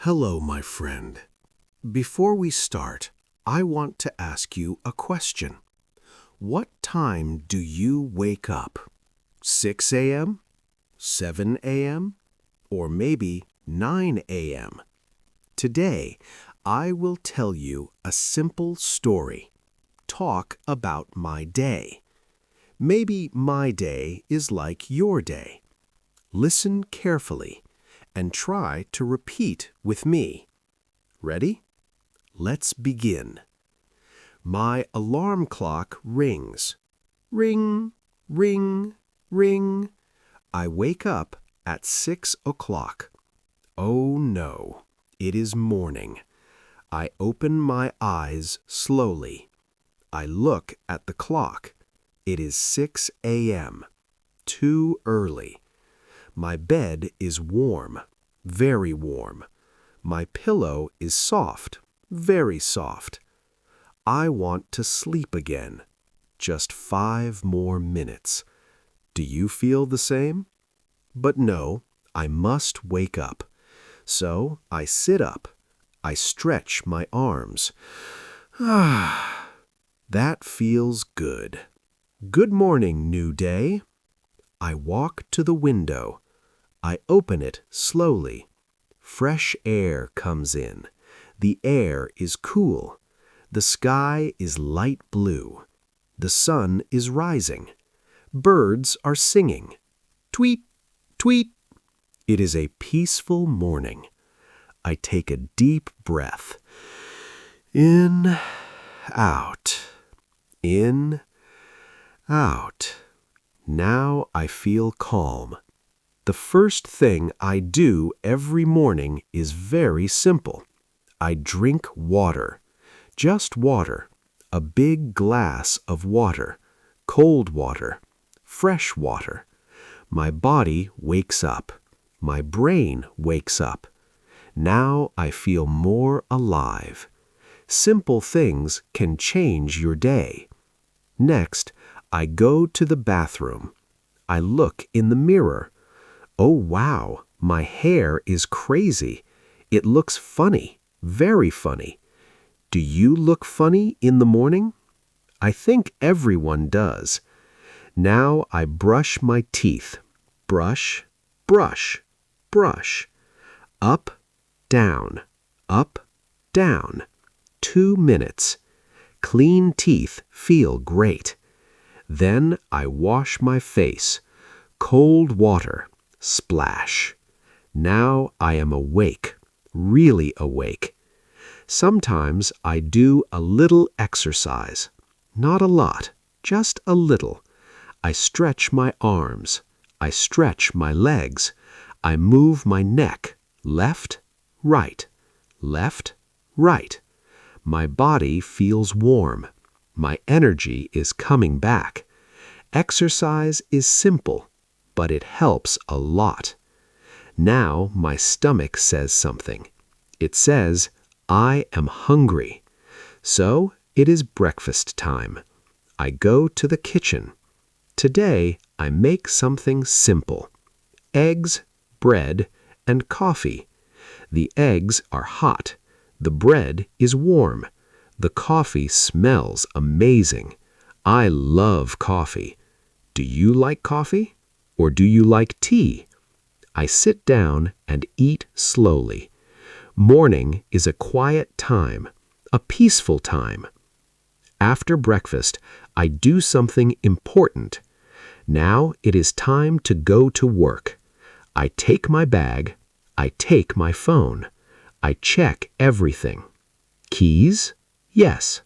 Hello, my friend. Before we start, I want to ask you a question. What time do you wake up? 6 a.m., 7 a.m., or maybe 9 a.m.? Today, I will tell you a simple story. Talk about my day. Maybe my day is like your day. Listen carefully and try to repeat with me. Ready? Let's begin. My alarm clock rings. Ring, ring, ring. I wake up at 6 o'clock. Oh no, it is morning. I open my eyes slowly. I look at the clock. It is 6 a.m. Too early. My bed is warm, very warm. My pillow is soft, very soft. I want to sleep again. Just 5 more minutes. Do you feel the same? But no, I must wake up. So I sit up. I stretch my arms. That feels good. Good morning, new day. I walk to the window. I open it slowly. Fresh air comes in. The air is cool. The sky is light blue. The sun is rising. Birds are singing. Tweet, tweet. It is a peaceful morning. I take a deep breath. In, out. In, out. Now I feel calm. The first thing I do every morning is very simple. I drink water. Just water. A big glass of water. Cold water. Fresh water. My body wakes up. My brain wakes up. Now I feel more alive. Simple things can change your day. Next, I go to the bathroom. I look in the mirror. Oh wow, my hair is crazy. It looks funny, very funny. Do you look funny in the morning? I think everyone does. Now I brush my teeth. Brush, brush, brush. Up, down, up, down. 2 minutes. Clean teeth feel great. Then I wash my face. Cold water. Splash. Now I am awake, really awake. Sometimes I do a little exercise. Not a lot, just a little. I stretch my arms. I stretch my legs. I move my neck, left, right, left, right. My body feels warm. My energy is coming back. Exercise is simple, but it helps a lot. Now my stomach says something. It says, I am hungry. So it is breakfast time. I go to the kitchen. Today I make something simple. Eggs, bread, and coffee. The eggs are hot. The bread is warm. The coffee smells amazing. I love coffee. Do you like coffee? Or do you like tea? I sit down and eat slowly. Morning is a quiet time, a peaceful time. After breakfast, I do something important. Now it is time to go to work. I take my bag. I take my phone. I check everything. Keys? Yes.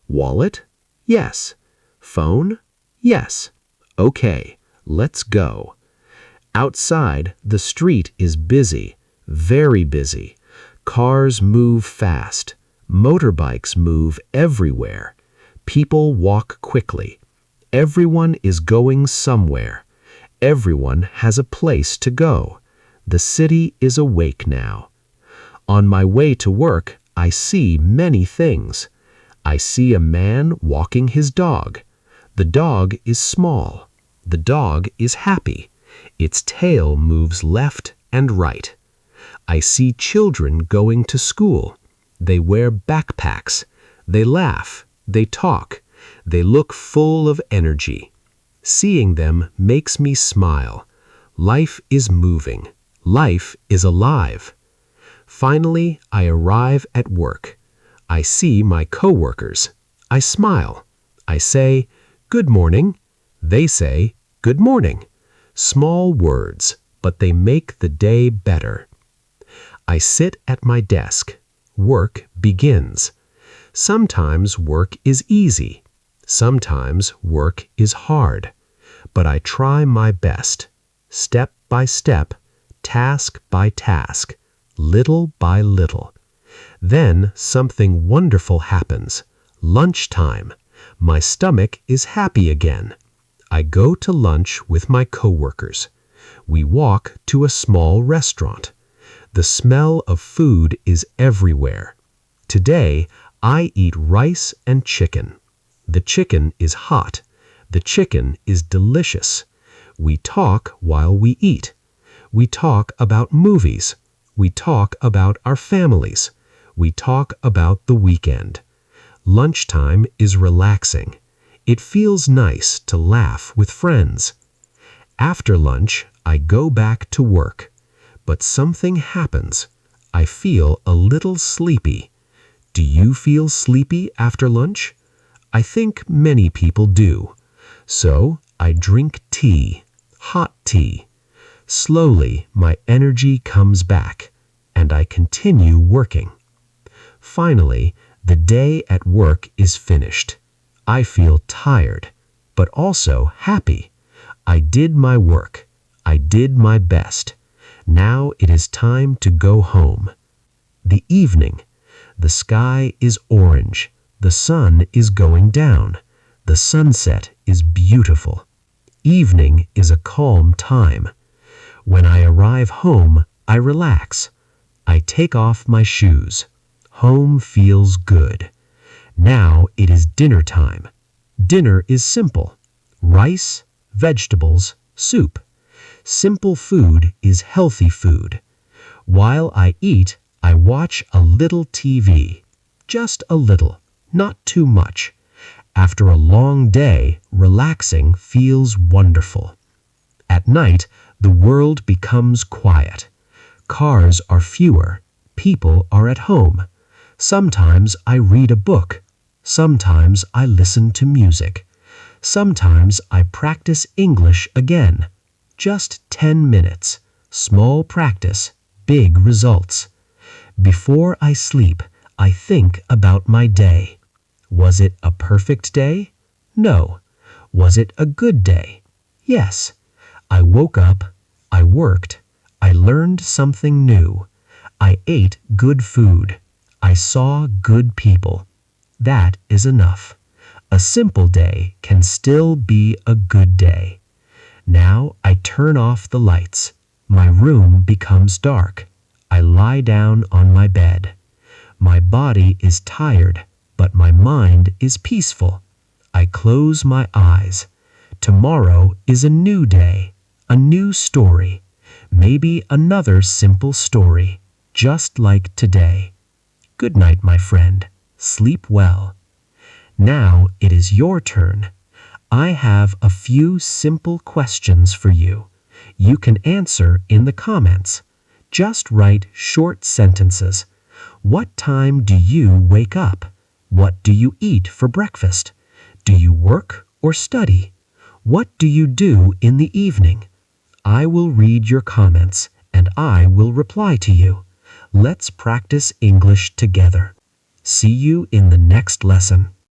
Wallet? Yes. Phone? Yes. Okay, let's go. Outside, the street is busy, very busy. Cars move fast. Motorbikes move everywhere. People walk quickly. Everyone is going somewhere. Everyone has a place to go. The city is awake now. On my way to work, I see many things. I see a man walking his dog. The dog is small. The dog is happy. Its tail moves left and right. I see children going to school. They wear backpacks. They laugh. They talk. They look full of energy. Seeing them makes me smile. Life is moving. Life is alive. Finally, I arrive at work. I see my coworkers. I smile. I say, "Good morning." They say, "Good morning." Small words, but they make the day better. I sit at my desk. Work begins. Sometimes work is easy. Sometimes work is hard. But I try my best, step by step, task by task, little by little. Then something wonderful happens. Lunchtime. My stomach is happy again. I go to lunch with my coworkers. We walk to a small restaurant. The smell of food is everywhere. Today, I eat rice and chicken. The chicken is hot. The chicken is delicious. We talk while we eat. We talk about movies. We talk about our families. We talk about the weekend. Lunchtime is relaxing. It feels nice to laugh with friends. After lunch, I go back to work. But something happens. I feel a little sleepy. Do you feel sleepy after lunch? I think many people do. So I drink tea, hot tea. Slowly, my energy comes back, and I continue working. Finally, the day at work is finished. I feel tired, but also happy. I did my work. I did my best. Now it is time to go home. The evening. The sky is orange. The sun is going down. The sunset is beautiful. Evening is a calm time. When I arrive home, I relax. I take off my shoes. Home feels good. Now it is dinner time. Dinner is simple. Rice, vegetables, soup. Simple food is healthy food. While I eat, I watch a little TV. Just a little, not too much. After a long day, relaxing feels wonderful. At night, the world becomes quiet. Cars are fewer. People are at home. Sometimes I read a book. Sometimes I listen to music. Sometimes I practice English again. Just 10 minutes. Small practice, big results. Before I sleep, I think about my day. Was it a perfect day? No. Was it a good day? Yes. I woke up. I worked. I learned something new. I ate good food. I saw good people. That is enough. A simple day can still be a good day. Now I turn off the lights. My room becomes dark. I lie down on my bed. My body is tired, but my mind is peaceful. I close my eyes. Tomorrow is a new day, a new story. Maybe another simple story, just like today. Good night, my friend. Sleep well. Now it is your turn. I have a few simple questions for you. You can answer in the comments. Just write short sentences. What time do you wake up? What do you eat for breakfast? Do you work or study? What do you do in the evening? I will read your comments and I will reply to you. Let's practice English together. See you in the next lesson.